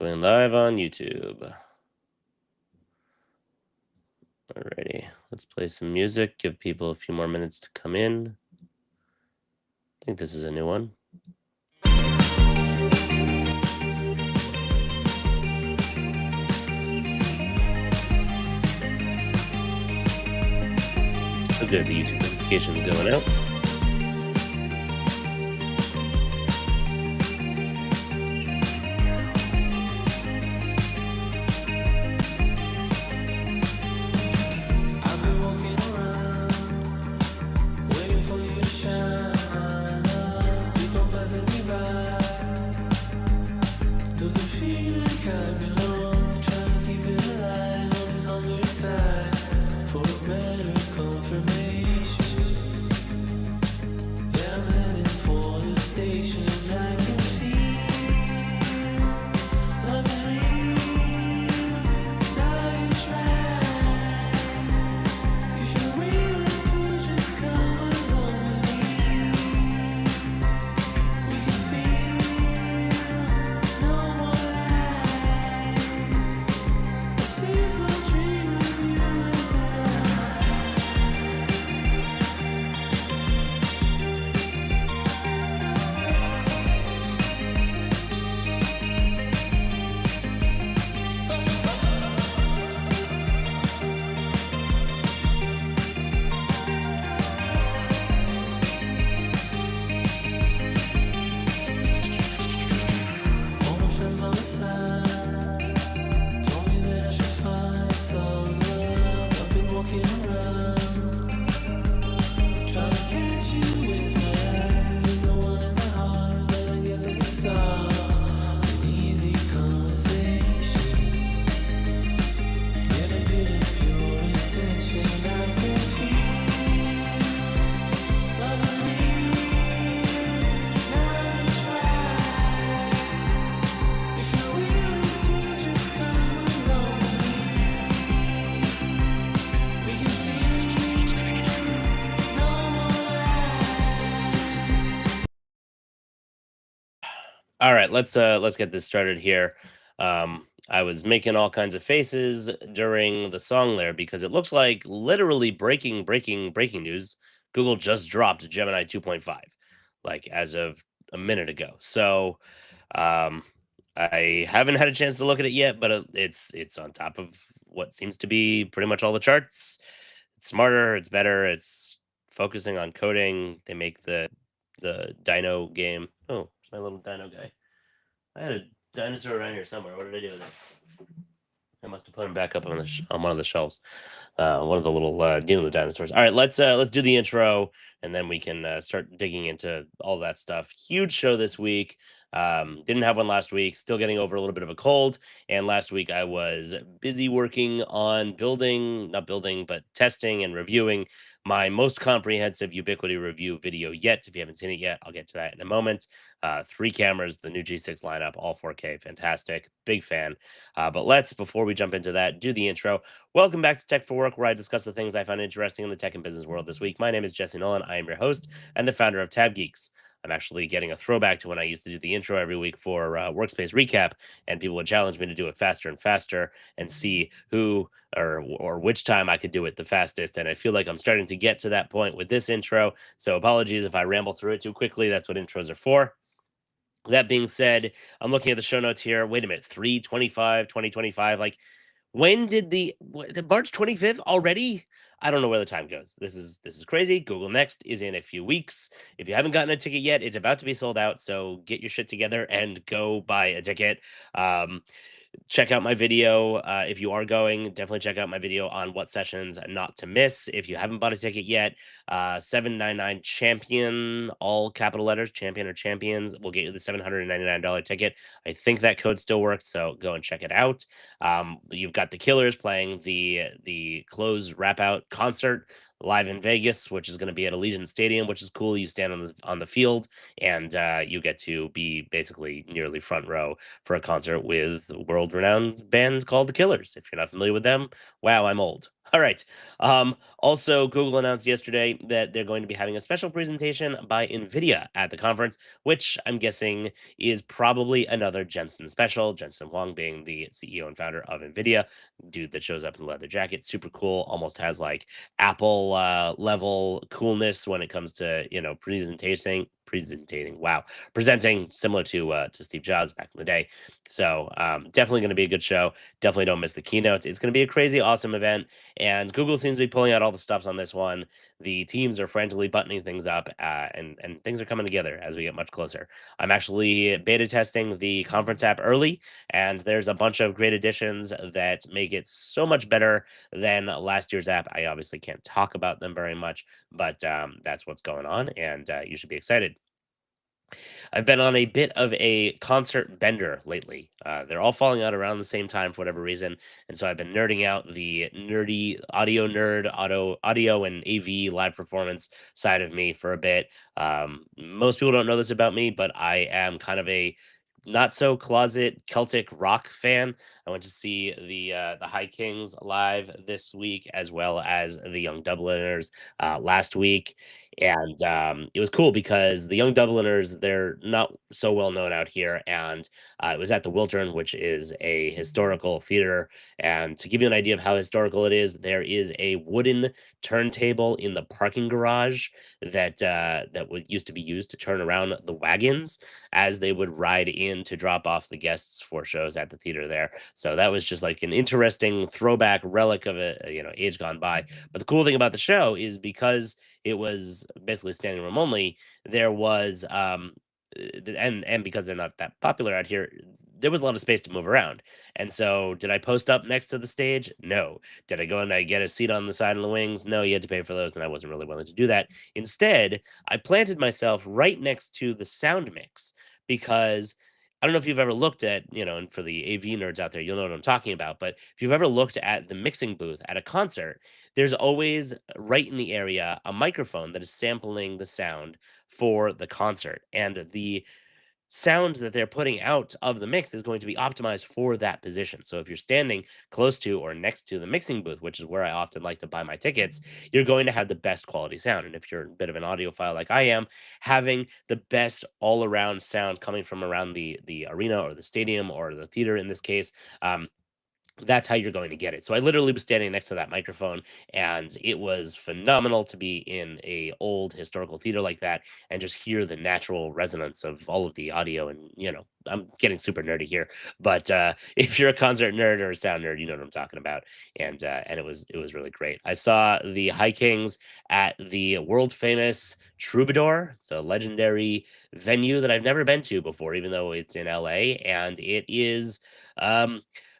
Going live on YouTube. Alrighty, let's play some music, give people a few more minutes to come in. I think this is a new one. So good, the YouTube notifications going out. All right, let's get this started here. I was making all kinds of faces during the song there because it looks like literally breaking news. Google just dropped Gemini 2.5, like as of a minute ago. So um, I haven't had a chance to look at it yet, but it's on top of what seems to be pretty much all the charts. It's smarter, it's better, it's focusing on coding. They make the dino game. Oh, it's my little dino guy. I had a dinosaur around here somewhere. What did I do with this? I must have put him back up on on one of the shelves. One of the little the dinosaurs. All right, let's do the intro, and then we can start digging into all that stuff. Huge show this week. Didn't have one last week. Still getting over a little bit of a cold. And last week I was busy working on not building, but testing and reviewing my most comprehensive Ubiquiti review video yet. If you haven't seen it yet, I'll get to that in a moment. 3 cameras, the new G6 lineup, all 4K, fantastic. Big fan. But let's, before we jump into that, do the intro. Welcome back to Tech for Work, where I discuss the things I find interesting in the tech and business world this week. My name is Jesse Nolan. I am your host and the founder of TabGeeks. I'm actually getting a throwback to when I used to do the intro every week for Workspace Recap, and people would challenge me to do it faster and faster and see who or which time I could do it the fastest. And I feel like I'm starting to get to that point with this intro. So apologies if I ramble through it too quickly. That's what intros are for. That being said, I'm looking at the show notes here. Wait a minute, 3/25/2025. Like, when did the March 25th already? I don't know where the time goes. This is crazy. Google Next is in a few weeks. If you haven't gotten a ticket yet, it's about to be sold out. So get your shit together and go buy a ticket. Check out my video. If you are going, definitely check out my video on what sessions not to miss. If you haven't bought a ticket yet, 799 champion, all capital letters, champion or champions, will get you the $799 ticket. I think that code still works, so go and check it out. You've got the Killers playing the close wrap out concert live in Vegas, which is going to be at Allegiant Stadium, which is cool. You stand on the field, and you get to be basically nearly front row for a concert with a world-renowned band called the Killers. If you're not familiar with them, wow, I'm old. All right. Also, Google announced yesterday that they're going to be having a special presentation by NVIDIA at the conference, which I'm guessing is probably another Jensen special. Jensen Huang being the CEO and founder of NVIDIA, dude that shows up in the leather jacket, super cool, almost has like Apple level coolness when it comes to presenting. Wow, presenting similar to Steve Jobs back in the day. So definitely going to be a good show. Definitely don't miss the keynotes. It's going to be a crazy, awesome event. And Google seems to be pulling out all the stops on this one. The teams are frantically buttoning things up, and things are coming together as we get much closer. I'm actually beta testing the conference app early, and there's a bunch of great additions that make it so much better than last year's app. I obviously can't talk about them very much, but that's what's going on, and you should be excited. I've been on a bit of a concert bender lately. They're all falling out around the same time for whatever reason, and so I've been nerding out the nerdy audio nerd, audio and AV live performance side of me for a bit. Most people don't know this about me, but I am kind of a not so closet Celtic rock fan. I went to see the High Kings live this week, as well as the Young Dubliners last week, and it was cool because the Young Dubliners, they're not so well known out here, and it was at the Wiltern, which is a historical theater. And to give you an idea of how historical it is, there is a wooden turntable in the parking garage that would used to be used to turn around the wagons as they would ride in to drop off the guests for shows at the theater there. So that was just like an interesting throwback relic of a age gone by. But the cool thing about the show is because it was basically standing room only, there was and because they're not that popular out here, there was a lot of space to move around. And so did I post up next to the stage? No. Did I go and I get a seat on the side of the wings? No, you had to pay for those, and I wasn't really willing to do that. Instead, I planted myself right next to the sound mix because I don't know if you've ever looked at, and for the AV nerds out there, you'll know what I'm talking about. But if you've ever looked at the mixing booth at a concert, there's always right in the area a microphone that is sampling the sound for the concert. And the sound that they're putting out of the mix is going to be optimized for that position. So if you're standing close to or next to the mixing booth, which is where I often like to buy my tickets, you're going to have the best quality sound. And if you're a bit of an audiophile like I am, having the best all-around sound coming from around the arena or the stadium or the theater in this case, that's how you're going to get it. So I literally was standing next to that microphone, and it was phenomenal to be in a old historical theater like that and just hear the natural resonance of all of the audio. And I'm getting super nerdy here, but if you're a concert nerd or a sound nerd, you know what I'm talking about. And it was really great. I saw the High Kings at the world famous Troubadour. It's a legendary venue that I've never been to before, even though it's in LA, and it is.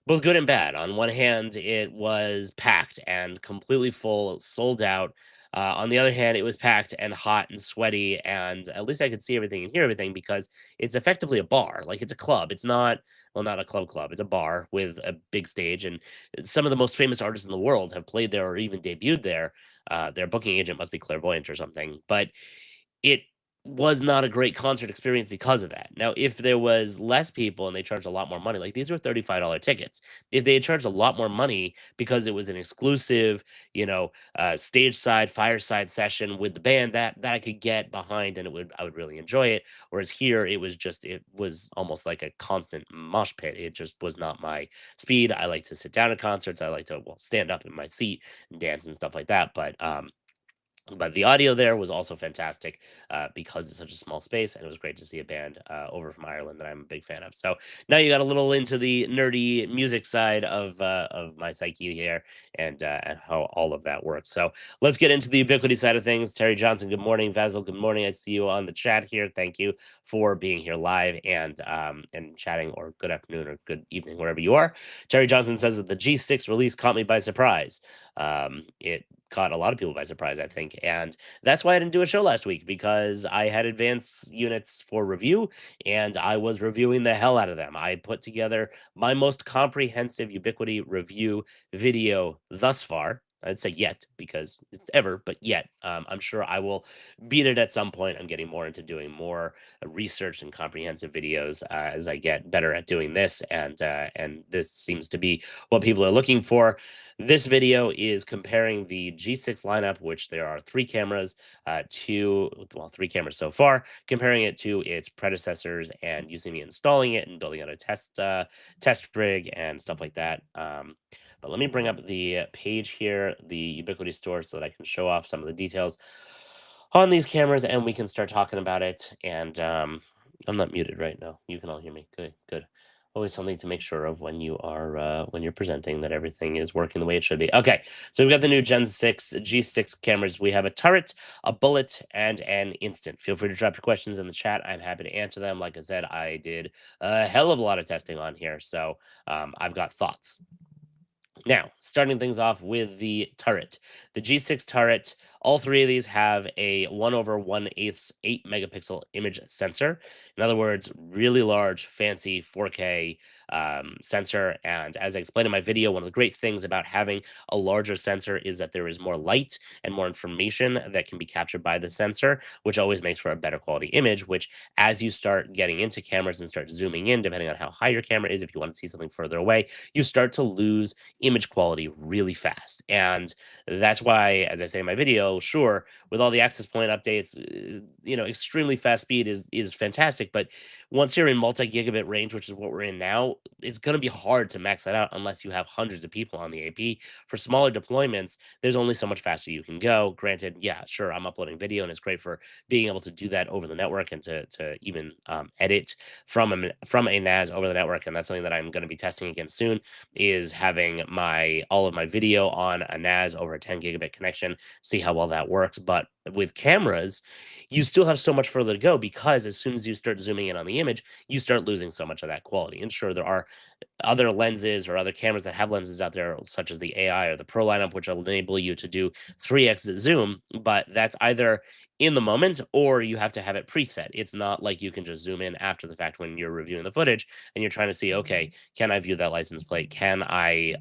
Both good and bad. On one hand, it was packed and completely full, sold out. On the other hand, it was packed and hot and sweaty, and at least I could see everything and hear everything because it's effectively a bar. Like it's a club. It's not, well, not a club. It's a bar with a big stage, and some of the most famous artists in the world have played there or even debuted there. Their booking agent must be clairvoyant or something, but it was not a great concert experience because of that. Now, if there was less people and they charged a lot more money, like these were $35 tickets. If they had charged a lot more money because it was an exclusive, stage side, fireside session with the band that I could get behind and I would really enjoy it. Whereas here it was almost like a constant mosh pit. It just was not my speed. I like to sit down at concerts. I like to stand up in my seat and dance and stuff like that. But the audio there was also fantastic because it's such a small space, and it was great to see a band over from Ireland that I'm a big fan of. So now you got a little into the nerdy music side of my psyche here, and how all of that works. So let's get into the ubiquity side of things. Terry Johnson, good morning. Vasil, good morning. I see you on the chat here. Thank you for being here live and chatting, or good afternoon or good evening wherever you are. Terry Johnson says that the G6 release caught me by surprise. It caught a lot of people by surprise, I think. And that's why I didn't do a show last week, because I had advanced units for review and I was reviewing the hell out of them. I put together my most comprehensive Ubiquiti review video thus far. I'd say yet because it's ever, but yet. I'm sure I will beat it at some point. I'm getting more into doing more research and comprehensive videos as I get better at doing this, and this seems to be what people are looking for. This video is comparing the G6 lineup, which there are three cameras, three cameras so far, comparing it to its predecessors, and using me installing it and building out a test rig and stuff like that. But let me bring up the page here, the Ubiquiti store, so that I can show off some of the details on these cameras, and we can start talking about it. And I'm not muted right now. You can all hear me. Good, good. Always something to make sure of when you're presenting that everything is working the way it should be. Okay, so we've got the new Gen 6 G6 cameras. We have a turret, a bullet, and an instant. Feel free to drop your questions in the chat. I'm happy to answer them. Like I said, I did a hell of a lot of testing on here, so I've got thoughts. Now, starting things off with the turret. The G6 turret, all three of these have a 1/1/8 8 megapixel image sensor. In other words, really large, fancy 4K sensor. And as I explained in my video, one of the great things about having a larger sensor is that there is more light and more information that can be captured by the sensor, which always makes for a better quality image, which as you start getting into cameras and start zooming in, depending on how high your camera is, if you want to see something further away, you start to lose image quality really fast. And that's why, as I say in my video, sure, with all the access point updates, extremely fast speed is fantastic. But once you're in multi-gigabit range, which is what we're in now, it's going to be hard to max that out unless you have hundreds of people on the AP. For smaller deployments, there's only so much faster you can go. Granted, yeah, sure, I'm uploading video, and it's great for being able to do that over the network and to even edit from a NAS over the network. And that's something that I'm going to be testing again soon, is having all of my video on a NAS over a 10 gigabit connection, see how well that works. But with cameras, you still have so much further to go, because as soon as you start zooming in on the image, you start losing so much of that quality. And sure, there are other lenses or other cameras that have lenses out there, such as the AI or the Pro lineup, which will enable you to do 3x zoom, but that's either in the moment or you have to have it preset. It's not like you can just zoom in after the fact when you're reviewing the footage and you're trying to see, okay, can I view that license plate? Can I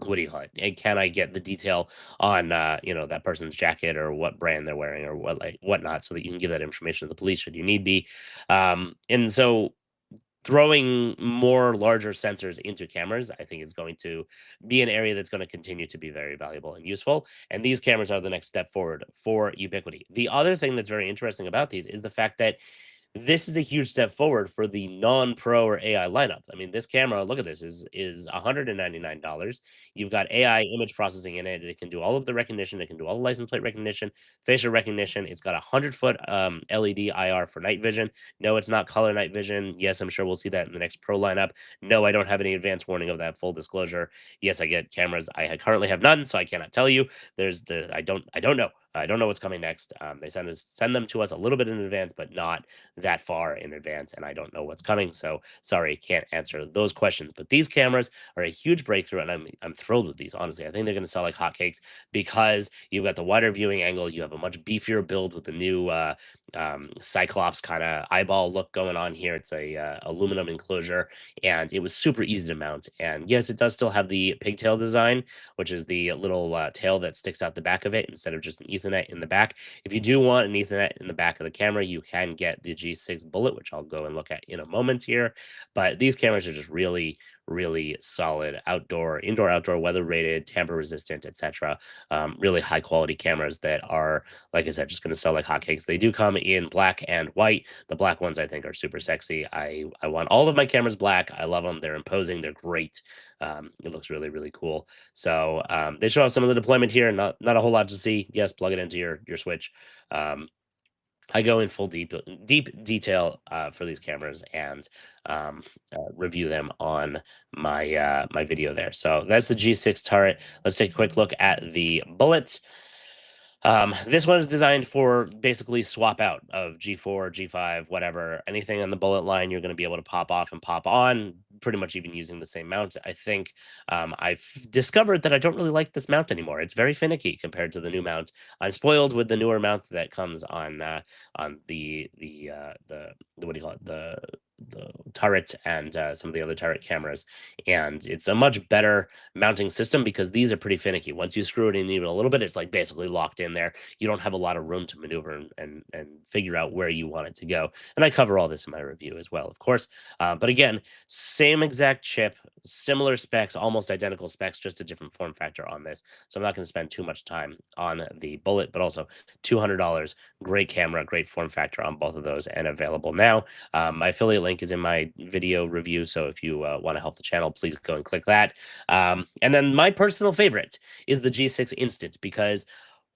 what do you call it? And can I get the detail on that person's jacket or what brand they're wearing or whatnot, so that you can give that information to the police should you need be. And so throwing more larger sensors into cameras, I think, is going to be an area that's going to continue to be very valuable and useful. And these cameras are the next step forward for Ubiquiti. The other thing that's very interesting about these is the fact that this is a huge step forward for the non-pro or AI lineup. I mean, this camera, look at this, is $199. You've got AI image processing in it. It can do all of the recognition. It can do all the license plate recognition, facial recognition. It's got a 100-foot LED IR for night vision. No, it's not color night vision. Yes, I'm sure we'll see that in the next pro lineup. No, I don't have any advance warning of that, full disclosure. Yes, I get cameras. Currently have none, so I cannot tell you. I don't know. I don't know what's coming next. They send them to us a little bit in advance, but not that far in advance, and I don't know what's coming. So sorry, can't answer those questions. But these cameras are a huge breakthrough, and I'm thrilled with these. Honestly, I think they're going to sell like hotcakes, because you've got the wider viewing angle. You have a much beefier build with the new Cyclops kind of eyeball look going on here. It's a aluminum enclosure, and it was super easy to mount. And yes, it does still have the pigtail design, which is the little tail that sticks out the back of it instead of just an Ethernet in the back. If you do want an Ethernet in the back of the camera, you can get the G6 Bullet, which I'll go and look at in a moment here. But these cameras are just really, really solid indoor, outdoor, weather rated, tamper resistant, etc. Really high quality cameras that are, like I said, just going to sell like hotcakes. They do come in black and white. The black ones I think are super sexy. I want all of my cameras black. I love them. They're imposing. They're great. It looks really, really cool. So they show off some of the deployment here. Not a whole lot to see. Yes, plug it into your switch. I go in full deep detail for these cameras and review them on my video there. So that's the G6 turret. Let's take a quick look at the Bullet. This one is designed for basically swap out of G4, G5, whatever. Anything on the Bullet line, you're going to be able to pop off and pop on, pretty much even using the same mount. I think I've discovered that I don't really like this mount anymore. It's very finicky compared to the new mount. I'm spoiled with the newer mount that comes on the what do you call it, the the turret and some of the other turret cameras, and it's a much better mounting system because these are pretty finicky. Once you screw it in even a little bit, it's like basically locked in there. You don't have a lot of room to maneuver and figure out where you want it to go. And I cover all this in my review as well, of course. But again, same exact chip, similar specs, almost identical specs, just a different form factor on this. So I'm not going to spend too much time on the Bullet, but also $200, great camera, great form factor on both of those, and available now. My affiliate link is in my video review, so if you want to help the channel, please go and click that. And then my personal favorite is the G6 Instant because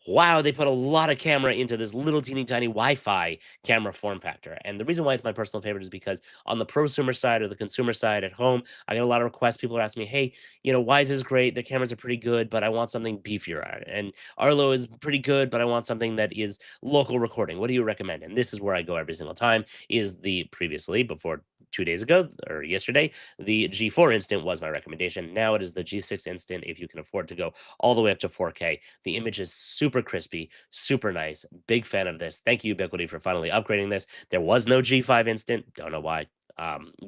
wow, they put a lot of camera into this little teeny tiny Wi-Fi camera form factor. And the reason why it's my personal favorite is because on the prosumer side or the consumer side at home, I get a lot of requests. People are asking me, hey, Wise is great. The cameras are pretty good, but I want something beefier. And Arlo is pretty good, but I want something that is local recording. What do you recommend? And this is where I go every single time is the previously before 2 days ago or yesterday, the G4 Instant was my recommendation. Now it is the G6 Instant if you can afford to go all the way up to 4K. The image is super crispy, super nice. Big fan of this. Thank you, Ubiquiti, for finally upgrading this. There was no G5 Instant. Don't know why.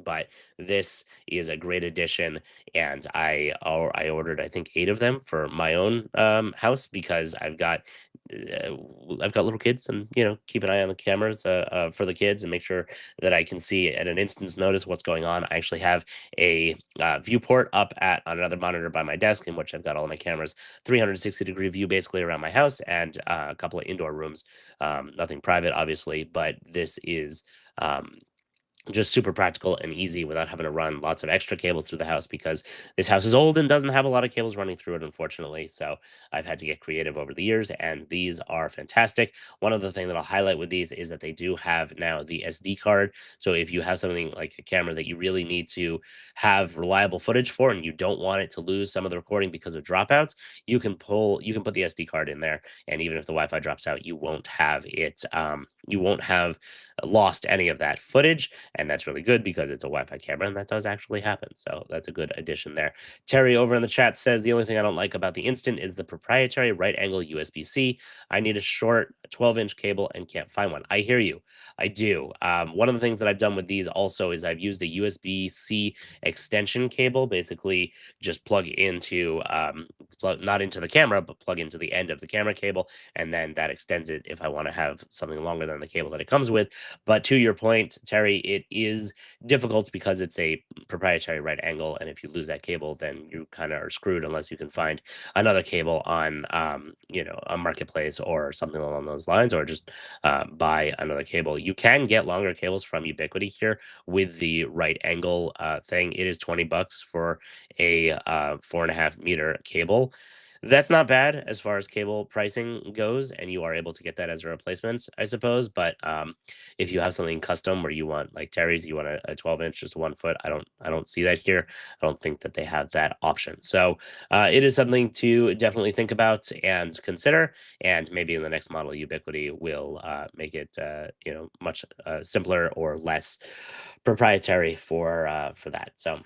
But this is a great addition, and I ordered I think 8 of them for my own house because uh, I've got little kids, and keep an eye on the cameras for the kids and make sure that I can see at an instant's notice what's going on. I actually have a viewport up at on another monitor by my desk in which I've got all of my cameras, 360-degree view basically around my house, and a couple of indoor rooms. Nothing private, obviously, but this is just super practical and easy without having to run lots of extra cables through the house because this house is old and doesn't have a lot of cables running through it, unfortunately. So I've had to get creative over the years, and these are fantastic. One of the things that I'll highlight with these is that they do have now the SD card. So if you have something like a camera that you really need to have reliable footage for and you don't want it to lose some of the recording because of dropouts, you can put the SD card in there, and even if the Wi-Fi drops out, you won't have it you won't have lost any of that footage, and that's really good because it's a Wi-Fi camera, and that does actually happen. So that's a good addition there. Terry over in the chat says the only thing I don't like about the Instant is the proprietary right angle USB-C. I need a short 12-inch cable and can't find one. I hear you. I do. One of the things that I've done with these also is I've used a USB-C extension cable, basically just plug into not into the camera, but plug into the end of the camera cable, and then that extends it if I want to have something longer than the cable that it comes with. But to your point, Terry, it is difficult because it's a proprietary right angle, and if you lose that cable, then you kind of are screwed unless you can find another cable on, a marketplace or something along those lines, or just buy another cable. You can get longer cables from Ubiquiti here with the right angle thing. It is $20 for a 4.5 meter cable. That's not bad as far as cable pricing goes, and you are able to get that as a replacement, I suppose. But if you have something custom where you want, like Terry's, you want a 12-inch, just 1 foot, I don't see that here. I don't think that they have that option. So it is something to definitely think about and consider. And maybe in the next model, Ubiquiti will make it much simpler or less proprietary for that. So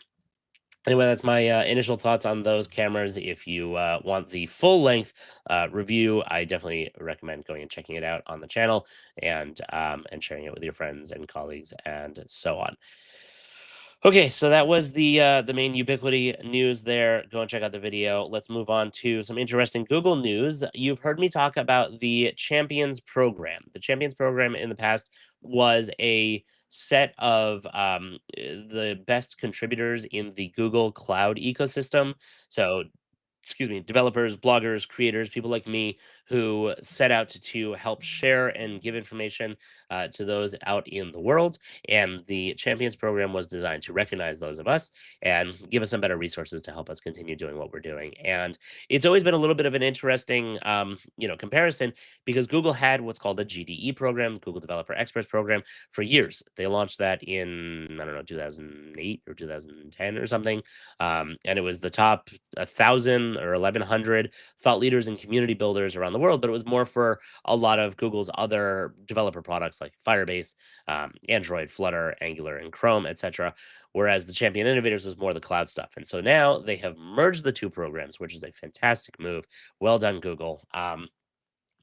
anyway, that's my initial thoughts on those cameras. If you want the full length review, I definitely recommend going and checking it out on the channel and sharing it with your friends and colleagues and so on. Okay, so that was the main Ubiquiti news there. Go and check out the video. Let's move on to some interesting Google news. You've heard me talk about the Champions program. The Champions program in the past was a set of the best contributors in the Google Cloud ecosystem. So developers, bloggers, creators, people like me who set out to help share and give information to those out in the world. And the Champions program was designed to recognize those of us and give us some better resources to help us continue doing what we're doing. And it's always been a little bit of an interesting, comparison because Google had what's called a GDE program, Google Developer Experts program, for years. They launched that in, I don't know, 2008 or 2010 or something. And it was the top 1,000 or 1,100 thought leaders and community builders around the world, but it was more for a lot of Google's other developer products like Firebase, Android, Flutter, Angular, and Chrome, etc. Whereas the Champion Innovators was more the cloud stuff. And so now they have merged the two programs, which is a fantastic move. Well done, Google.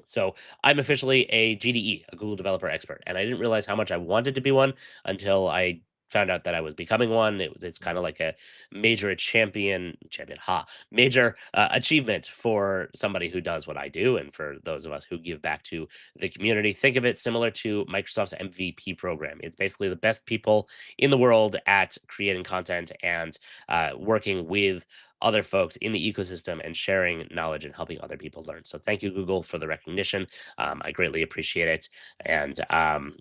So I'm officially a GDE, a Google Developer Expert, and I didn't realize how much I wanted to be one until I found out that I was becoming one. It's kind of like a major major achievement for somebody who does what I do, and for those of us who give back to the community. Think of it similar to Microsoft's MVP program. It's basically the best people in the world at creating content and working with other folks in the ecosystem and sharing knowledge and helping other people learn. So thank you, Google, for the recognition. I greatly appreciate it. And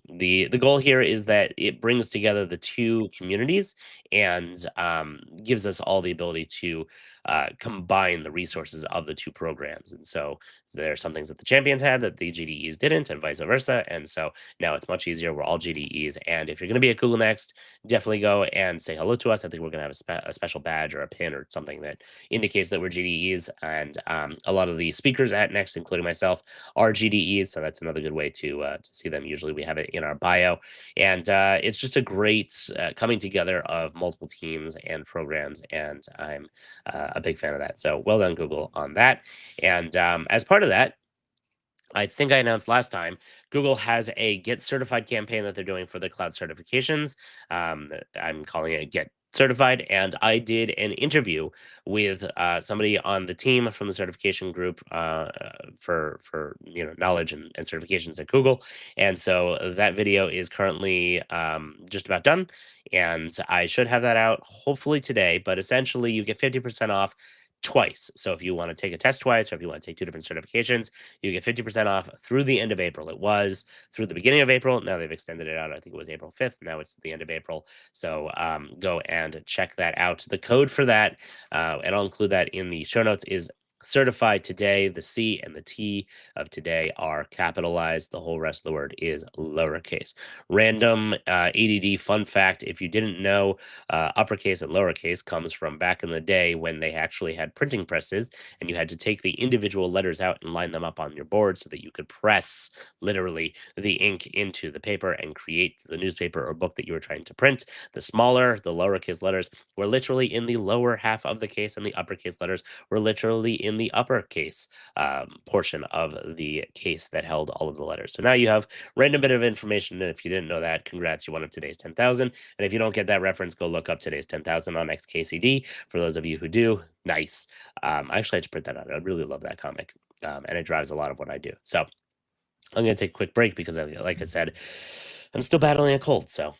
the goal here is that it brings together the two communities and gives us all the ability to combine the resources of the two programs. And so there are some things that the champions had that the GDEs didn't, and vice versa. And so now it's much easier. We're all GDEs. And if you're going to be at Google Next, definitely go and say hello to us. I think we're going to have a special badge or a pin or something that indicates that we're GDEs. And a lot of the speakers at Next, including myself, are GDEs. So that's another good way to see them. Usually we have it in our bio. And it's just a great coming together of multiple teams and programs. And I'm a big fan of that. So well done, Google, on that. And as part of that, I think I announced last time, Google has a Get Certified campaign that they're doing for the cloud certifications. I'm calling it Get Certified, and I did an interview with somebody on the team from the certification group for knowledge and certifications at Google. And so that video is currently just about done, and I should have that out hopefully today. But essentially, you get 50% off twice. So if you want to take a test twice, or if you want to take two different certifications, you get 50% off through the end of April. It was through the beginning of April. Now they've extended it out. I think it was April 5th. Now it's the end of April. So go and check that out. The code for that, and I'll include that in the show notes, is certified today. The C and the T of today are capitalized. The whole rest of the word is lowercase. Random ADD fun fact: if you didn't know, uppercase and lowercase comes from back in the day when they actually had printing presses, and you had to take the individual letters out and line them up on your board so that you could press literally the ink into the paper and create the newspaper or book that you were trying to print. The smaller, the lowercase letters were literally in the lower half of the case, and the uppercase letters were literally in the uppercase portion of the case that held all of the letters. So now you have random bit of information, and if you didn't know that, congrats, you're one of today's 10,000. And if you don't get that reference, go look up today's 10,000 on XKCD. For those of you who do, nice. I actually had to print that out. I really love that comic, and it drives a lot of what I do. So I'm going to take a quick break because, like I said, I'm still battling a cold. So,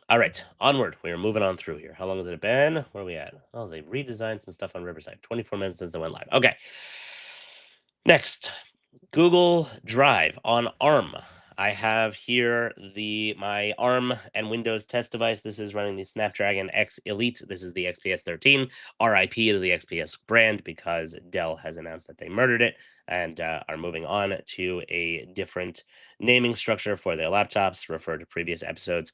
all right, onward. We are moving on through here. How long has it been? Where are we at? Oh, they redesigned some stuff on Riverside. 24 minutes since they went live. Okay. Next, Google Drive on ARM. I have here my ARM and Windows test device. This is running the Snapdragon X Elite. This is the XPS 13. RIP to the XPS brand because Dell has announced that they murdered it and are moving on to a different naming structure for their laptops. Refer to previous episodes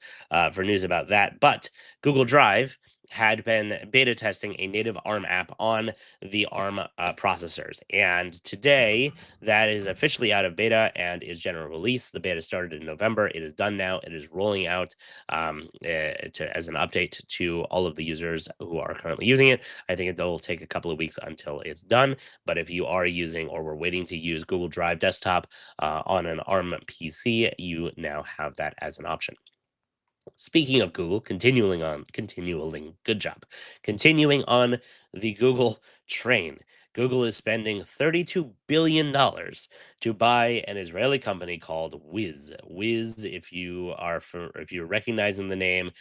for news about that. But Google Drive had been beta testing a native ARM app on the ARM processors. And today, that is officially out of beta and is general release. The beta started in November. It is done now. It is rolling out as an update to all of the users who are currently using it. I think it will take a couple of weeks until it's done. But if you are using or were waiting to use Google Drive Desktop on an ARM PC, you now have that as an option. Speaking of Google, continuing on the Google train. Google is spending $32 billion to buy an Israeli company called Wiz. Wiz, if you're recognizing the name,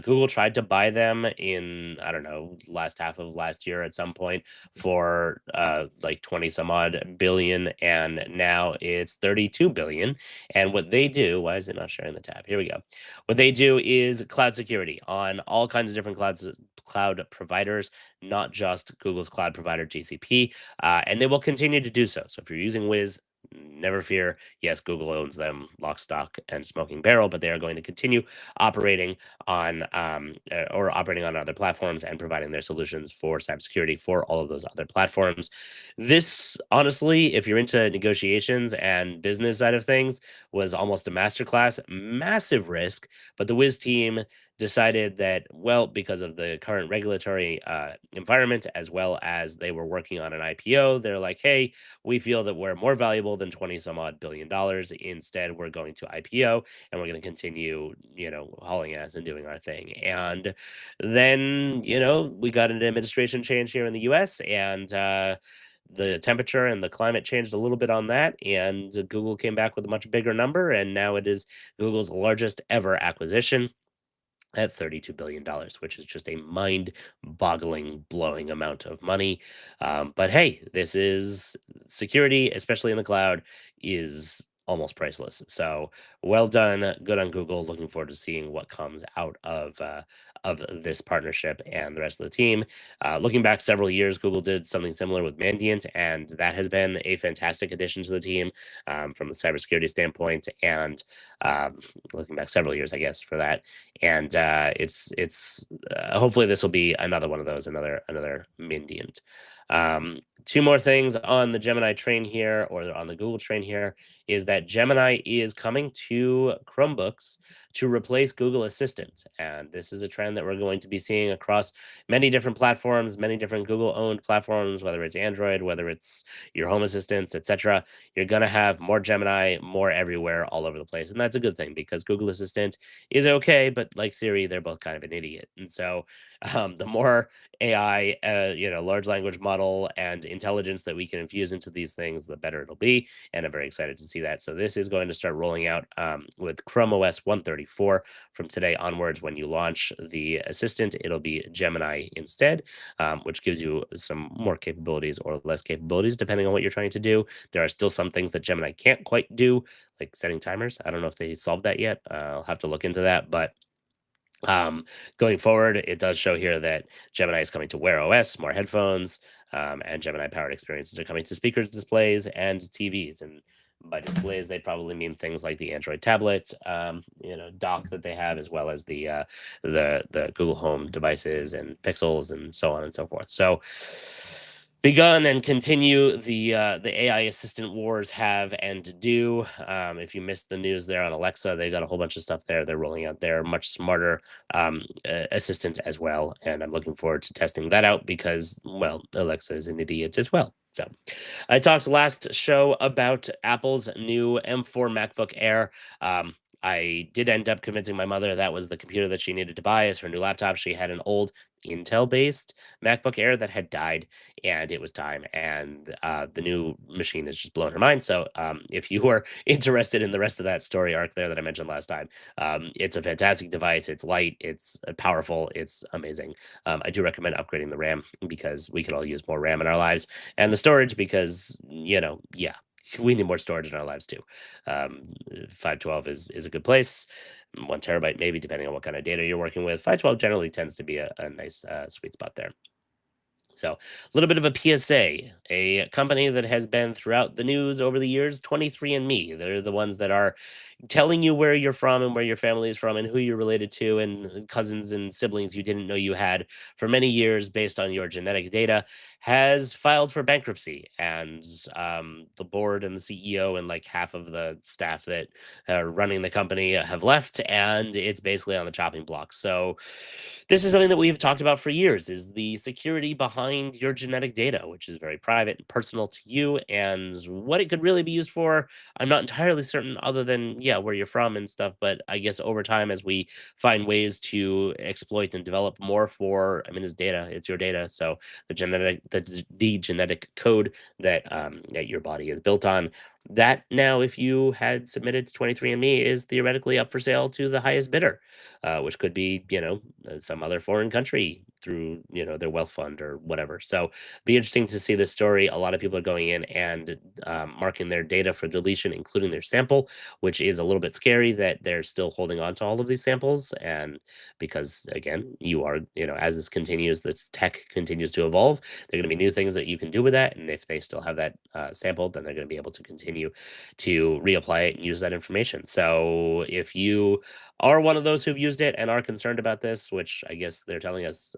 Google tried to buy them in, I don't know, last half of last year at some point for like 20 some odd billion, and now it's 32 billion. And what they do, why is it not sharing the tab? Here we go. What they do is cloud security on all kinds of different cloud providers, not just Google's cloud provider GCP, and they will continue to do so. So if you're using Wiz, never fear. Yes, Google owns them, lock, stock, and smoking barrel, but they are going to continue operating on operating on other platforms and providing their solutions for cybersecurity for all of those other platforms. This, honestly, if you're into negotiations and business side of things, was almost a masterclass. Massive risk, but the Wiz team decided that, well, because of the current regulatory environment, as well as they were working on an IPO, they're like, hey, we feel that we're more valuable than 20 some odd billion dollars. Instead, we're going to IPO and we're going to continue, hauling ass and doing our thing. And then, we got an administration change here in the US, and the temperature and the climate changed a little bit on that, and Google came back with a much bigger number, and now it is Google's largest ever acquisition at $32 billion, which is just a mind-boggling, blowing amount of money. But hey, this is security, especially in the cloud, is almost priceless. So well done, good on Google. Looking forward to seeing what comes out of this partnership and the rest of the team. Looking back several years, Google did something similar with Mandiant, and that has been a fantastic addition to the team from the cybersecurity standpoint. And looking back several years, I guess, for that. And it's hopefully this will be another one of those, another Mandiant. Two more things on the Gemini train here, or on the Google train here, is that Gemini is coming to Chromebooks to replace Google Assistant. And this is a trend that we're going to be seeing across many different platforms, many different Google-owned platforms, whether it's Android, whether it's your home assistants, etc. You're going to have more Gemini, more everywhere, all over the place. And that's a good thing, because Google Assistant is okay, but like Siri, they're both kind of an idiot. And so the more AI, large language model and intelligence that we can infuse into these things, the better it'll be. And I'm very excited to see that. So this is going to start rolling out with Chrome OS 134 from today onwards. When you launch the assistant, it'll be Gemini instead, which gives you some more capabilities or less capabilities depending on what you're trying to do. There are still some things that Gemini can't quite do, like setting timers. I don't know if they solved that yet. I'll have to look into that, but going forward, it does show here that Gemini is coming to Wear OS, more headphones, and Gemini powered experiences are coming to speakers, displays, and TVs. And by displays, they probably mean things like the Android tablet, dock that they have, as well as the Google Home devices and Pixels and so on and so forth. So begun and continue the AI assistant wars have and do. If you missed the news there on Alexa, they got a whole bunch of stuff there. They're rolling out their much smarter assistant as well, and I'm looking forward to testing that out because, well, Alexa is an idiot as well. So I talked last show about Apple's new M4 MacBook Air. I did end up convincing my mother that was the computer that she needed to buy as her new laptop. She had an old Intel-based MacBook Air that had died, and it was time. And the new machine has just blown her mind. So if you were interested in the rest of that story arc there that I mentioned last time, it's a fantastic device. It's light, it's powerful, it's amazing. I do recommend upgrading the RAM because we could all use more RAM in our lives, and the storage because, yeah, we need more storage in our lives too. 512 is a good place. 1 terabyte maybe, depending on what kind of data you're working with. 512 generally tends to be a nice sweet spot there. So a little bit of a PSA, a company that has been throughout the news over the years, 23andMe. They're the ones that are telling you where you're from and where your family is from and who you're related to, and cousins and siblings you didn't know you had for many years based on your genetic data, has filed for bankruptcy. And the board and the CEO and like half of the staff that are running the company have left, and it's basically on the chopping block. So this is something that we've talked about for years, is the security behind your genetic data, which is very private and personal to you, and what it could really be used for. I'm not entirely certain, other than, yeah, where you're from and stuff. But I guess over time, as we find ways to exploit and develop more for, I mean, it's data, it's your data. So the genetic code that that your body is built on, that now, if you had submitted to 23andMe, is theoretically up for sale to the highest bidder, which could be, some other foreign country through, their wealth fund or whatever. So be interesting to see this story. A lot of people are going in and marking their data for deletion, including their sample, which is a little bit scary that they're still holding on to all of these samples. And because, again, you are, as this continues, this tech continues to evolve, there are going to be new things that you can do with that. And if they still have that sample, then they're going to be able to continue to reapply it and use that information. So if you are one of those who've used it and are concerned about this, which I guess they're telling us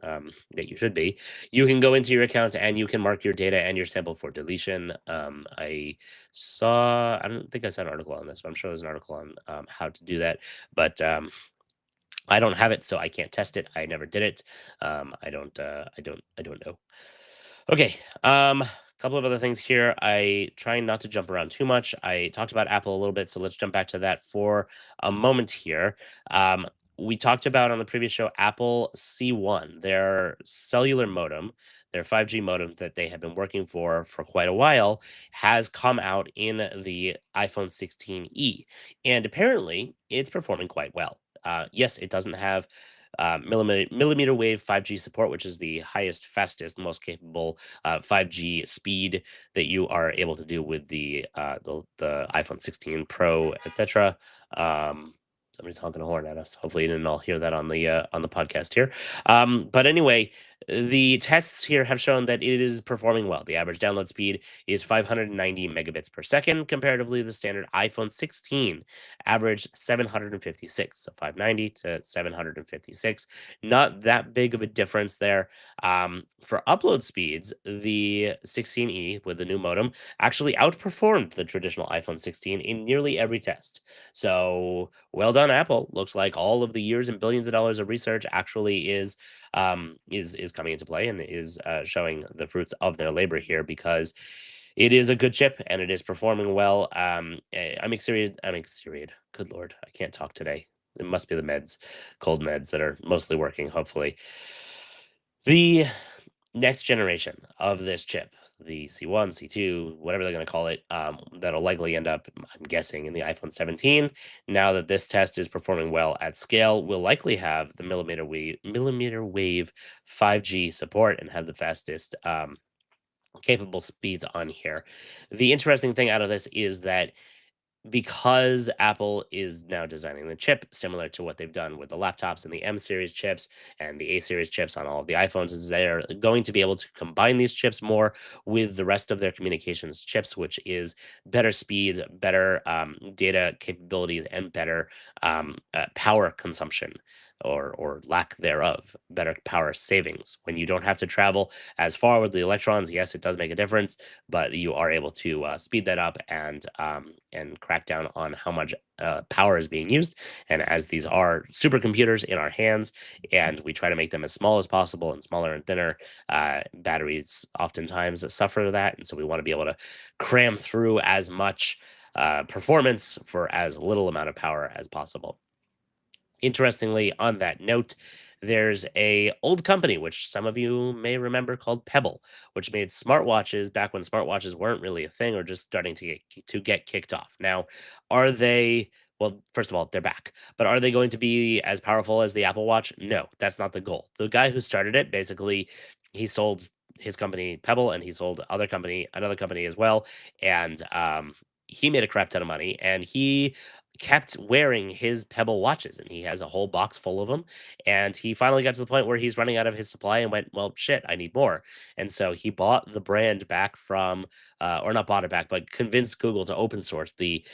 that you should be, you can go into your account and you can mark your data and your sample for deletion. I don't think I saw an article on this, but I'm sure there's an article on how to do that. But I don't have it, so I can't test it. I never did it. I don't know. Okay. couple of other things here. I try not to jump around too much. I talked about Apple a little bit, so let's jump back to that for a moment here. Um, we talked about on the previous show Apple C1, their cellular modem, their 5G modem that they have been working for quite a while, has come out in the iPhone 16e, and apparently it's performing quite well. Yes, it doesn't have millimeter wave 5G support, which is the highest, fastest, most capable 5G speed that you are able to do with the iPhone 16 Pro, etc. Somebody's honking a horn at us. Hopefully, you didn't all hear that on the podcast here. But anyway, the tests here have shown that it is performing well. The average download speed is 590 megabits per second. Comparatively, the standard iPhone 16 averaged 756, so 590 to 756. Not that big of a difference there. For upload speeds, the 16e with the new modem actually outperformed the traditional iPhone 16 in nearly every test. So well done, Apple. Looks like all of the years and billions of dollars of research actually is coming into play and is showing the fruits of their labor here, because it is a good chip and it is performing well. I'm excited. I'm excited. Good Lord, I can't talk today. It must be the meds, cold meds that are mostly working, hopefully. The next generation of this chip, the C1, C2, whatever they're going to call it, that'll likely end up, I'm guessing, in the iPhone 17. Now that this test is performing well at scale, will likely have the millimeter wave 5G support and have the fastest capable speeds on here. The interesting thing out of this is that because Apple is now designing the chip similar to what they've done with the laptops and the M series chips and the A series chips on all of the iPhones, is they're going to be able to combine these chips more with the rest of their communications chips, which is better speeds, better data capabilities, and better power consumption or lack thereof, better power savings. When you don't have to travel as far with the electrons, yes, it does make a difference, but you are able to speed that up and crack down on how much power is being used. And as these are supercomputers in our hands, and we try to make them as small as possible and smaller and thinner, batteries oftentimes suffer that, and so we want to be able to cram through as much performance for as little amount of power as possible. Interestingly, on that note, there's a old company which some of you may remember called Pebble, which made smartwatches back when smartwatches weren't really a thing or just starting to get kicked off. Now, are they, well, first of all, they're back. But are they going to be as powerful as the Apple Watch? No, that's not the goal. The guy who started it, basically, he sold his company Pebble and he sold another company as well, and he made a crap ton of money, and he kept wearing his Pebble watches, and he has a whole box full of them. And he finally got to the point where he's running out of his supply and went, well, shit, I need more. And so he bought the brand back from, or not bought it back, but convinced Google to open source the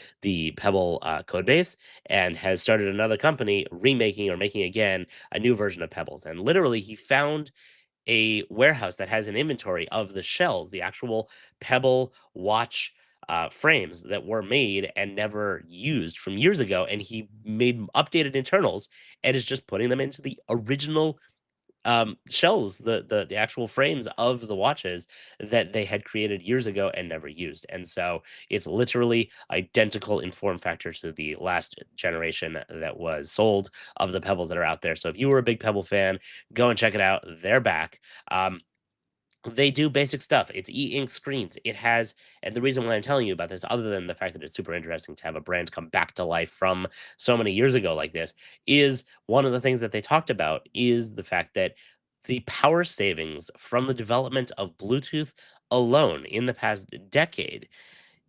Pebble code base, and has started another company remaking or making again a new version of Pebbles. And literally, he found a warehouse that has an inventory of the shells, the actual Pebble watch frames that were made and never used from years ago. And he made updated internals and is just putting them into the original shells, the actual frames of the watches that they had created years ago and never used. And so it's literally identical in form factor to the last generation that was sold of the Pebbles that are out there. So if you were a big Pebble fan, go and check it out. They're back. They do basic stuff. It's e-ink screens. It has, and the reason why I'm telling you about this, other than the fact that it's super interesting to have a brand come back to life from so many years ago like this, is one of the things that they talked about is the fact that the power savings from the development of Bluetooth alone in the past decade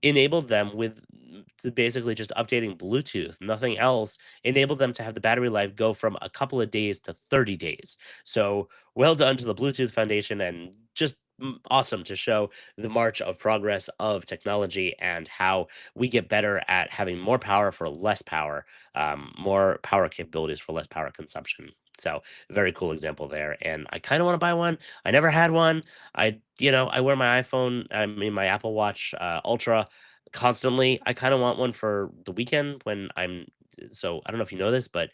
enabled them with basically just updating Bluetooth, nothing else, enabled them to have the battery life go from a couple of days to 30 days. So well done to the Bluetooth Foundation, and just awesome to show the march of progress of technology and how we get better at having more power for less power, more power capabilities for less power consumption. So very cool example there. And I kind of want to buy one. I never had one. I wear my iPhone, I mean my Apple Watch Ultra constantly. I kind of want one for the weekend when I'm So I don't know if you know this, but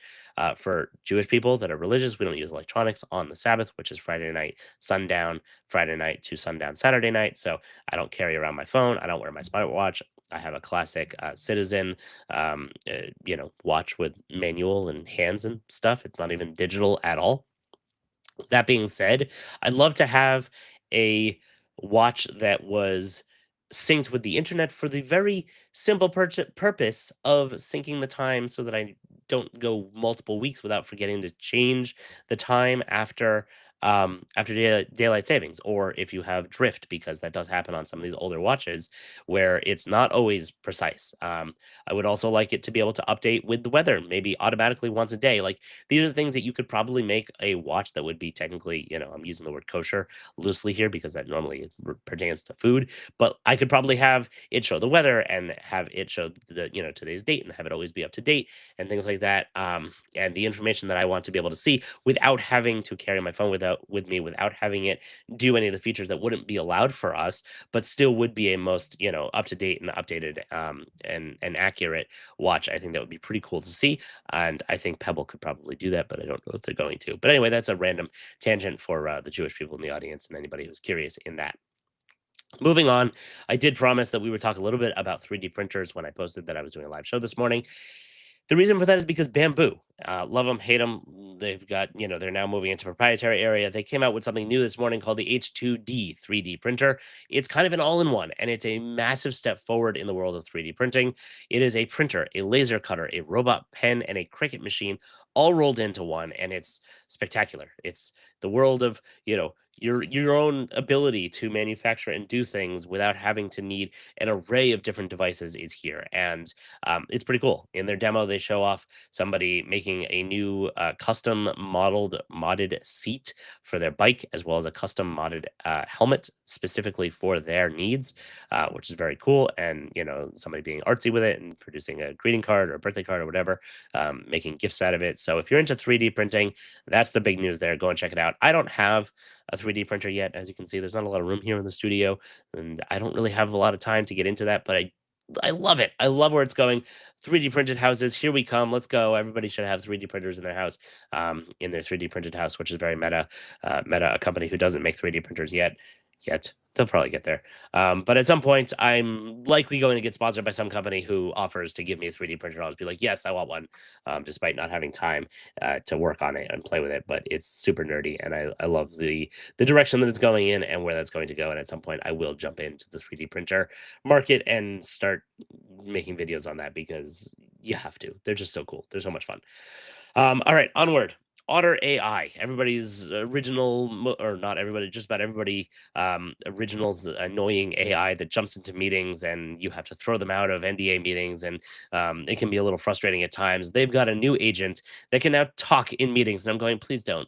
for Jewish people that are religious, we don't use electronics on the Sabbath, which is Friday night sundown, Friday night to sundown Saturday night. So I don't carry around my phone. I don't wear my smartwatch. I have a classic Citizen, watch with manual and hands and stuff. It's not even digital at all. That being said, I'd love to have a watch that was synced with the internet for the very simple purpose of syncing the time so that I don't go multiple weeks without forgetting to change the time after daylight savings, or if you have drift, because that does happen on some of these older watches where it's not always precise. I would also like it to be able to update with the weather, maybe automatically once a day. Like, these are things that you could probably make a watch that would be technically, I'm using the word kosher loosely here because that normally pertains to food, but I could probably have it show the weather and have it show today's date and have it always be up to date and things like that. And the information that I want to be able to see without having to carry my phone with me, without having it do any of the features that wouldn't be allowed for us, but still would be a most, up to date and updated and accurate watch. I think that would be pretty cool to see. And I think Pebble could probably do that, but I don't know if they're going to. But anyway, that's a random tangent for the Jewish people in the audience and anybody who's curious in that. Moving on, I did promise that we would talk a little bit about 3D printers when I posted that I was doing a live show this morning. The reason for that is because Bamboo, love them, hate them. They've got, they're now moving into proprietary area. They came out with something new this morning called the H2D 3D printer. It's kind of an all-in-one, and it's a massive step forward in the world of 3D printing. It is a printer, a laser cutter, a robot pen, and a Cricut machine all rolled into one, and it's spectacular. It's the world of, your own ability to manufacture and do things without having to need an array of different devices is here. And it's pretty cool. In their demo, they show off somebody making a new custom modded seat for their bike, as well as a custom modded helmet specifically for their needs, which is very cool. And, somebody being artsy with it and producing a greeting card or a birthday card or whatever, making gifts out of it. So if you're into 3D printing, that's the big news there. Go and check it out. I don't have a 3D printer yet. As you can see, there's not a lot of room here in the studio, and I don't really have a lot of time to get into that, but I love it. I love where it's going. 3D printed houses, here we come. Let's go. Everybody should have 3D printers in their house, in their 3D printed house, which is very Meta. Meta, a company who doesn't make 3D printers yet. They'll probably get there. But at some point, I'm likely going to get sponsored by some company who offers to give me a 3D printer. I'll just be like, yes, I want one, despite not having time to work on it and play with it. But it's super nerdy, and I love the direction that it's going in and where that's going to go. And at some point, I will jump into the 3D printer market and start making videos on that because you have to. They're just so cool. They're so much fun. All right, onward. Otter AI, everybody's original, or not everybody, just about everybody, original's annoying AI that jumps into meetings and you have to throw them out of NDA meetings, and it can be a little frustrating at times. They've got a new agent that can now talk in meetings, and I'm going, please don't.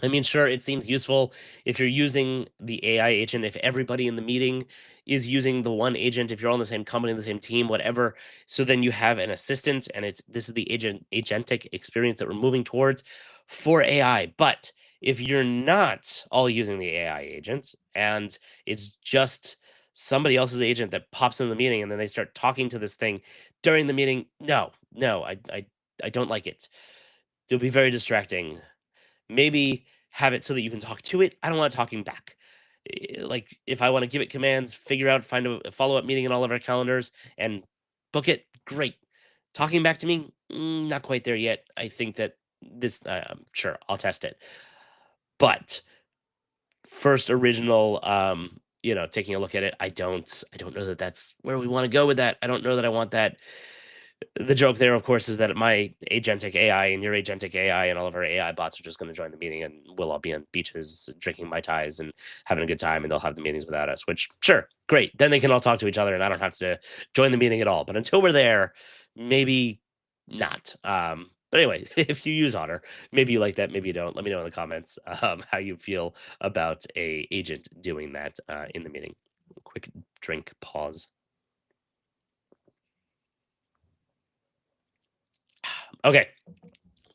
I mean, sure, it seems useful if you're using the AI agent, if everybody in the meeting is using the one agent, if you're on the same company, the same team, whatever. So then you have an assistant, and this is the agentic experience that we're moving towards for AI. But if you're not all using the AI agent and it's just somebody else's agent that pops in the meeting and then they start talking to this thing during the meeting, no, I don't like it. It'll be very distracting. Maybe have it so that you can talk to it. I don't want talking back. Like, if I want to give it commands, find a follow-up meeting in all of our calendars and book it, great. Talking back to me, not quite there yet. I think that sure, I'll test it. But first original, taking a look at it, I don't know that that's where we want to go with that. I don't know that I want that. The joke there, of course, is that my agentic AI and your agentic AI and all of our AI bots are just going to join the meeting, and we'll all be on beaches drinking Mai Tais and having a good time, and they'll have the meetings without us, which, sure, great. Then they can all talk to each other, and I don't have to join the meeting at all. But until we're there, maybe not. But anyway, if you use Otter, maybe you like that, maybe you don't. Let me know in the comments how you feel about a agent doing that in the meeting. Quick drink pause. Okay,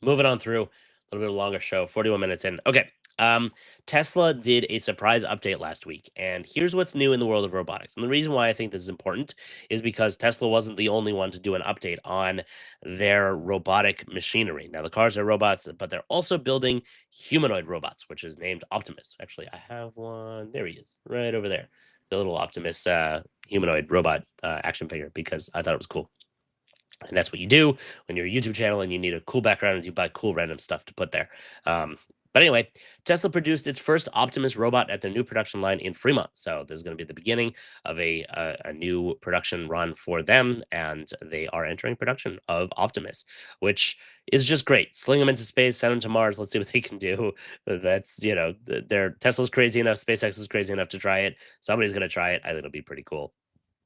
moving on through a little bit longer show, 41 minutes in. Okay. Um, Tesla did a surprise update last week, and here's what's new in the world of robotics. And the reason why I think this is important is because Tesla wasn't the only one to do an update on their robotic machinery. Now, the cars are robots, but they're also building humanoid robots, which is named Optimus. Actually, I have one. There he is, right over there. The little Optimus humanoid robot action figure, because I thought it was cool. And that's what you do when you're a YouTube channel and you need a cool background and you buy cool random stuff to put there. Um, but anyway, Tesla produced its first Optimus robot at their new production line in Fremont. So this is going to be the beginning of a new production run for them, and they are entering production of Optimus, which is just great. Sling them into space, send them to Mars. Let's see what they can do. That's they're Tesla's crazy enough, SpaceX is crazy enough to try it. Somebody's going to try it. I think it'll be pretty cool.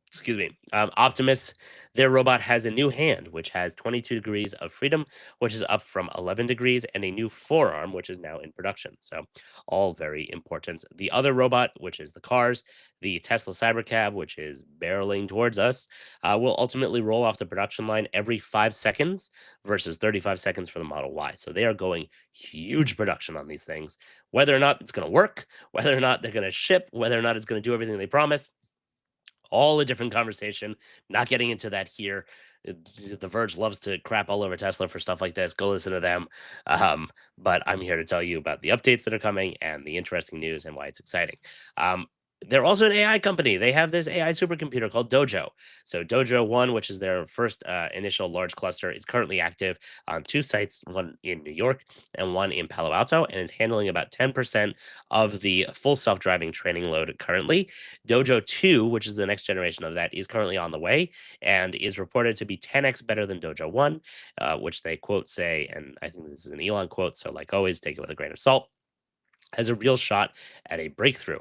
Excuse me. Optimus, their robot has a new hand, which has 22 degrees of freedom, which is up from 11 degrees, and a new forearm, which is now in production. So, all very important. The other robot, which is the cars, the Tesla Cybercab, which is barreling towards us, will ultimately roll off the production line every 5 seconds versus 35 seconds for the Model Y. So, they are going huge production on these things. Whether or not it's going to work, whether or not they're going to ship, whether or not it's going to do everything they promised, all a different conversation. Not getting into that here. The Verge loves to crap all over Tesla for stuff like this. Go listen to them. But I'm here to tell you about the updates that are coming and the interesting news and why it's exciting. Um, they're also an AI company. They have this AI supercomputer called Dojo. So Dojo 1, which is their first initial large cluster, is currently active on two sites, one in New York and one in Palo Alto, and is handling about 10% of the full self-driving training load currently. Dojo 2, which is the next generation of that, is currently on the way and is reported to be 10x better than Dojo 1, which they quote say, and I think this is an Elon quote, so like always, take it with a grain of salt, has a real shot at a breakthrough.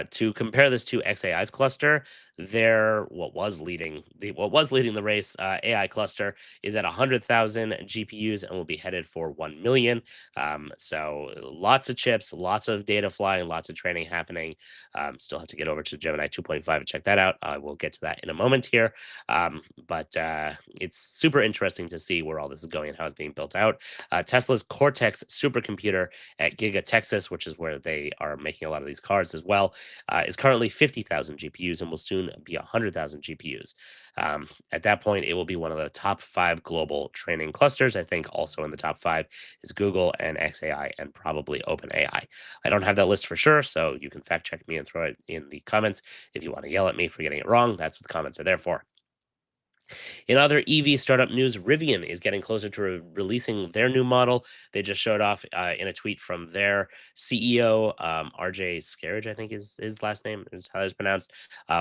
To compare this to XAI's cluster, their what was leading the race, AI cluster, is at 100,000 GPUs and will be headed for 1 million. So lots of chips, lots of data flying, lots of training happening. Still have to get over to Gemini 2.5 and check that out. I will get to that in a moment here. But it's super interesting to see where all this is going and how it's being built out. Tesla's Cortex supercomputer at Giga Texas, which is where they are making a lot of these cars as well, is currently 50,000 GPUs and will soon be 100,000 GPUs. At that point, it will be one of the top 5 global training clusters. I think also in the top 5 is Google and XAI and probably OpenAI. I don't have that list for sure, so you can fact check me and throw it in the comments if you want to yell at me for getting it wrong. That's what the comments are there for. In other EV startup news, Rivian is getting closer to releasing their new model. They just showed off in a tweet from their CEO, RJ Scarriage, I think is his last name, is how it's pronounced,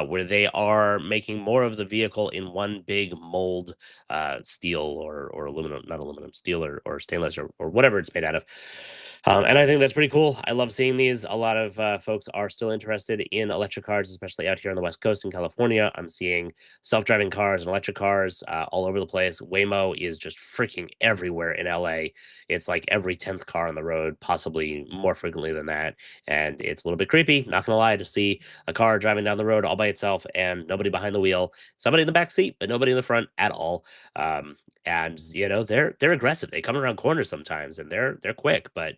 where they are making more of the vehicle in one big mold, steel or aluminum, not aluminum, steel or stainless or whatever it's made out of. And I think that's pretty cool. I love seeing these. A lot of folks are still interested in electric cars, especially out here on the West Coast in California. I'm seeing self-driving cars and electric cars all over the place. Waymo is just freaking everywhere in LA. It's like every 10th car on the road, possibly more frequently than that. And it's a little bit creepy, not gonna lie, to see a car driving down the road all by itself and nobody behind the wheel, somebody in the back seat, but nobody in the front at all. And they're aggressive. They come around corners sometimes and they're quick, but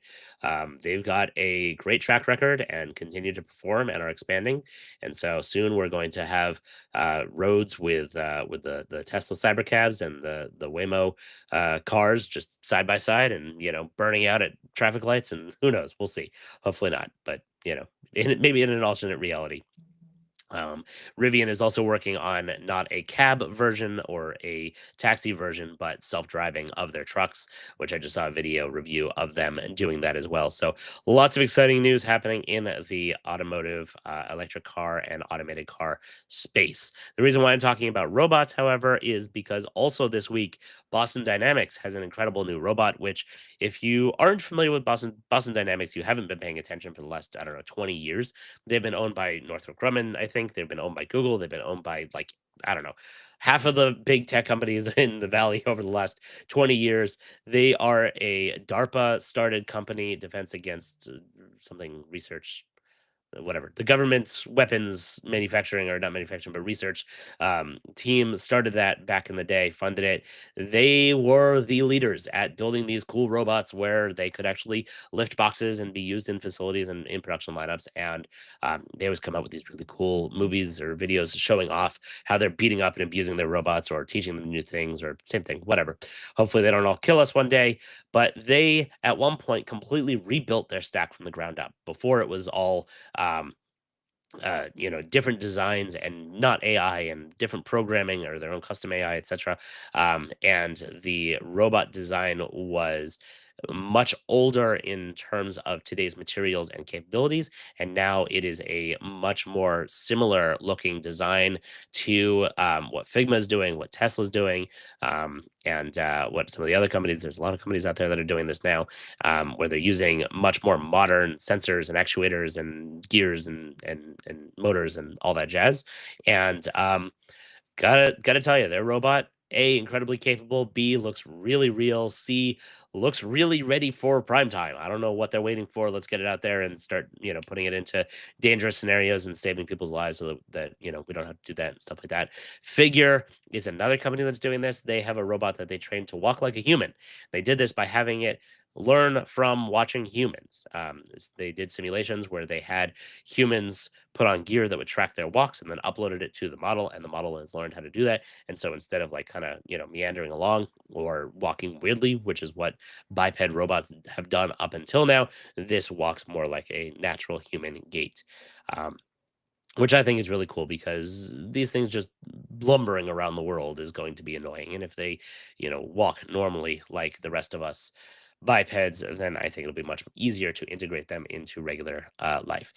they've got a great track record and continue to perform and are expanding. And so soon we're going to have roads with the Tesla Cybercabs and the Waymo cars just side by side, and burning out at traffic lights. And who knows? We'll see. Hopefully not, but maybe in an alternate reality. Rivian is also working on not a cab version or a taxi version, but self-driving of their trucks, which I just saw a video review of them doing that as well. So lots of exciting news happening in the automotive, electric car and automated car space. The reason why I'm talking about robots, however, is because also this week, Boston Dynamics has an incredible new robot, which if you aren't familiar with Boston Dynamics, you haven't been paying attention for the last, I don't know, 20 years. They've been owned by Northrop Grumman, I think. They've been owned by Google. They've been owned by, like, I don't know, half of the big tech companies in the Valley over the last 20 years. They are a DARPA started company, Defense Against something research. whatever, the government's weapons manufacturing, or not manufacturing, but research team started that back in the day, funded it. They were the leaders at building these cool robots where they could actually lift boxes and be used in facilities and in production lineups. And they always come out with these really cool movies or videos showing off how they're beating up and abusing their robots or teaching them new things, or same thing, whatever. Hopefully they don't all kill us one day. But they at one point completely rebuilt their stack from the ground up. Before, it was all um, different designs and not AI, and different programming or their own custom AI, etc. And the robot design was much older in terms of today's materials and capabilities, and now it is a much more similar looking design to what Figma is doing, what Tesla's doing, and what some of the other companies. There's a lot of companies out there that are doing this now, where they're using much more modern sensors and actuators and gears and motors and all that jazz. And gotta tell you, their robot, A, incredibly capable, B, looks really real, C, looks really ready for prime time. I don't know what they're waiting for. Let's get it out there and start, putting it into dangerous scenarios and saving people's lives, so that we don't have to do that and stuff like that. Figure is another company that's doing this. They have a robot that they train to walk like a human. They did this by having it learn from watching humans. They did simulations where they had humans put on gear that would track their walks, and then uploaded it to the model, and the model has learned how to do that. And so instead of like kind of meandering along or walking weirdly, which is what biped robots have done up until now, this walks more like a natural human gait. um, which I think is really cool, because these things just lumbering around the world is going to be annoying. And if they, walk normally like the rest of us bipeds, then I think it'll be much easier to integrate them into regular life.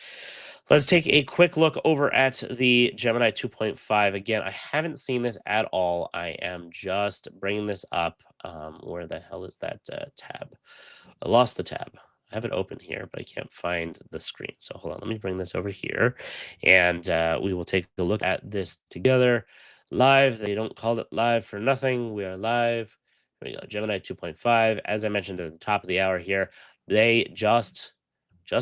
Let's take a quick look over at the Gemini 2.5. Again, I haven't seen this at all. I am just bringing this up. Where the hell is that tab? I lost the tab. I have it open here, but I can't find the screen. So hold on, let me bring this over here, and we will take a look at this together. Live. They don't call it live for nothing. We are live. Here we go. Gemini 2.5. As I mentioned at the top of the hour here, they just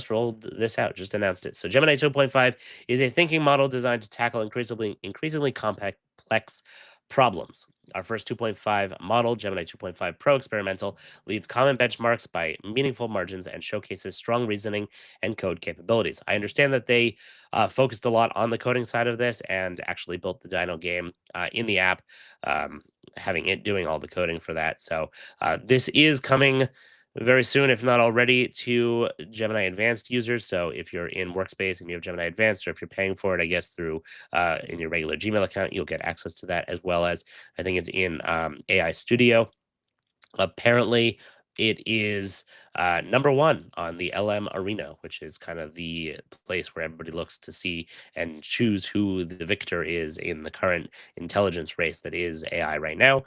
rolled this out, just announced it. So Gemini 2.5 is a thinking model designed to tackle increasingly complex problems. Our first 2.5 model, Gemini 2.5 Pro Experimental, leads common benchmarks by meaningful margins and showcases strong reasoning and code capabilities. I understand that they focused a lot on the coding side of this, and actually built the Dino game in the app, um, having it doing all the coding for that. So this is coming very soon, if not already, to Gemini Advanced users. So if you're in Workspace and you have Gemini Advanced, or if you're paying for it, I guess through in your regular Gmail account, you'll get access to that, as well as I think it's in AI Studio. Apparently, it is number one on the LM Arena, which is kind of the place where everybody looks to see and choose who the victor is in the current intelligence race that is AI right now.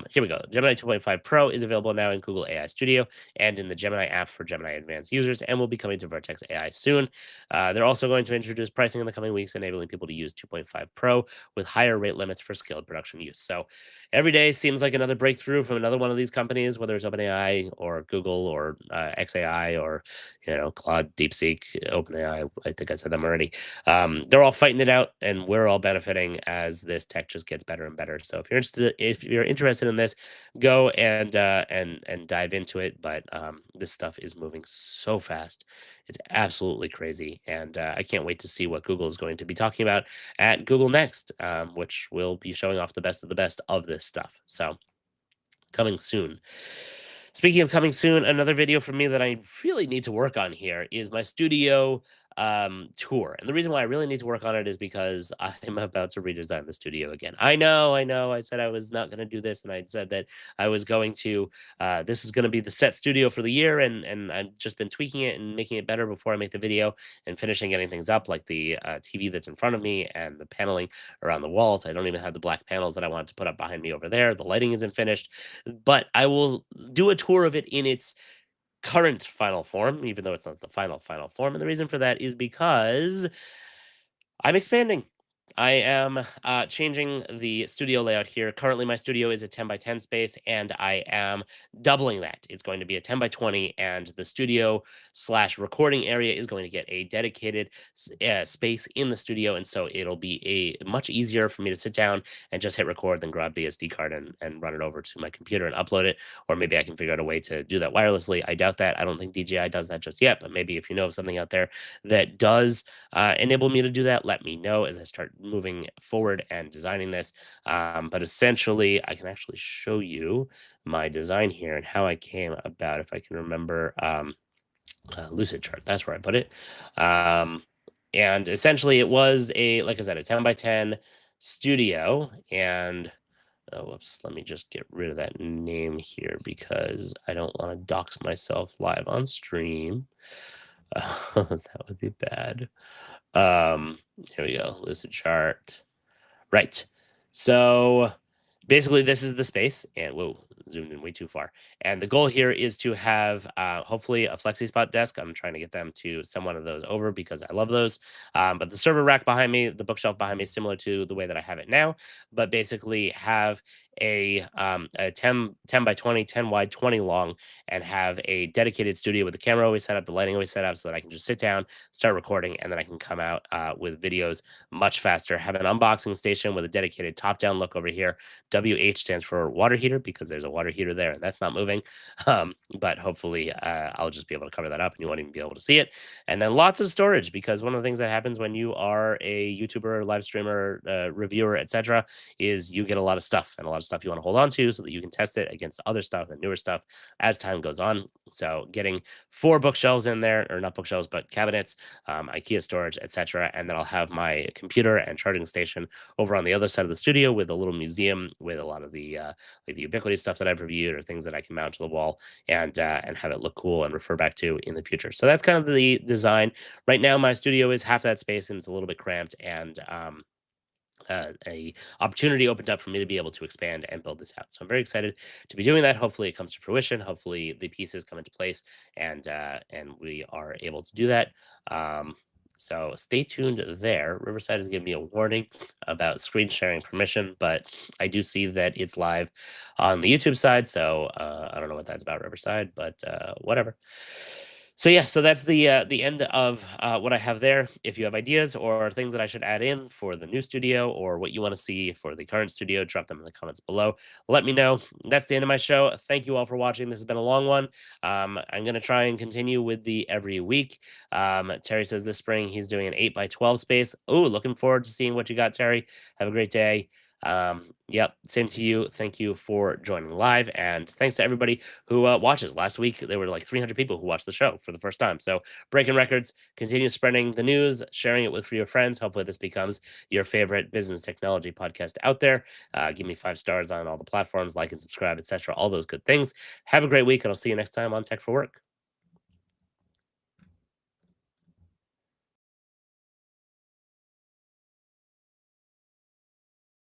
Here we go. Gemini 2.5 Pro is available now in Google AI Studio and in the Gemini app for Gemini Advanced users, and will be coming to Vertex AI soon. They're also going to introduce pricing in the coming weeks, enabling people to use 2.5 Pro with higher rate limits for scaled production use. So every day seems like another breakthrough from another one of these companies, whether it's OpenAI or Google or XAI or Claude, DeepSeek, OpenAI. I think I said them already. They're all fighting it out, and we're all benefiting as this tech just gets better and better. So if you're interested in this, go and dive into it. But this stuff is moving so fast. It's absolutely crazy, and I can't wait to see what Google is going to be talking about at Google Next, which will be showing off the best of this stuff. So coming soon. Speaking of coming soon, another video for me that I really need to work on here is my studio tour. And the reason why I really need to work on it is because I'm about to redesign the studio again. I know. I said I was not going to do this, and I said that I was going to. This is going to be the set studio for the year, and I've just been tweaking it and making it better before I make the video, and finishing getting things up, like the TV that's in front of me and the paneling around the walls. I don't even have the black panels that I wanted to put up behind me over there. The lighting isn't finished, but I will do a tour of it in its current final form, even though it's not the final form. And the reason for that is because I'm expanding. I am changing the studio layout here. Currently, my studio is a 10 by 10 space, and I am doubling that. It's going to be a 10 by 20, and the studio slash recording area is going to get a dedicated space in the studio. And so it'll be a much easier for me to sit down and just hit record than grab the SD card and run it over to my computer and upload it. Or maybe I can figure out a way to do that wirelessly. I doubt that. I don't think DJI does that just yet, but maybe if you know of something out there that does enable me to do that, let me know as I start moving forward and designing this. But essentially, I can actually show you my design here and how I came about, if I can remember. Lucid chart. That's where I put it. Um, and essentially, it was like I said, a 10 by 10 studio. And oh, whoops, let me just get rid of that name here because I don't want to dox myself live on stream. That would be bad. Here we go. Lucid chart. Right. So basically, this is the space, and whoa, zoomed in way too far. And the goal here is to have hopefully a flexi spot desk. I'm trying to get them to send one of those over because I love those. But the server rack behind me, the bookshelf behind me, is similar to the way that I have it now. But basically, have a 10 by 20, 10 wide, 20 long, and have a dedicated studio with the camera always set up, the lighting always set up, so that I can just sit down, start recording, and then I can come out with videos much faster. Have an unboxing station with a dedicated top-down look over here. WH stands for water heater because there's a water heater there and that's not moving. But hopefully I'll just be able to cover that up and you won't even be able to see it. And then lots of storage because one of the things that happens when you are a YouTuber, live streamer, reviewer, etc., is you get a lot of stuff and a lot of stuff you want to hold on to so that you can test it against other stuff and newer stuff as time goes on. So getting 4 bookshelves in there, or not bookshelves, but cabinets, IKEA storage, etc. And then I'll have my computer and charging station over on the other side of the studio with a little museum with a lot of the like the Ubiquiti stuff that I've reviewed or things that I can mount to the wall and have it look cool and refer back to in the future. So that's kind of the design. Right now, my studio is half that space and it's a little bit cramped, and a opportunity opened up for me to be able to expand and build this out. So I'm very excited to be doing that. Hopefully, it comes to fruition. Hopefully, the pieces come into place, and we are able to do that. So stay tuned there. Riverside is giving me a warning about screen sharing permission, but I do see that it's live on the YouTube side. So I don't know what that's about, Riverside, but whatever. So yeah, so that's the end of what I have there. If you have ideas or things that I should add in for the new studio or what you want to see for the current studio, drop them in the comments below. Let me know. That's the end of my show. Thank you all for watching. This has been a long one. I'm gonna try and continue with the every week. Terry says this spring he's doing an 8 by 12 space. Oh, looking forward to seeing what you got, Terry. Have a great day. Yep, same to you. Thank you for joining live, and thanks to everybody who watches. Last week there were like 300 people who watched the show for the first time. So breaking records. Continue spreading the news, sharing it with your friends. Hopefully this becomes your favorite business technology podcast out there. Give me 5 stars on all the platforms, like and subscribe, etc. All those good things. Have a great week, and I'll see you next time on Tech for Work.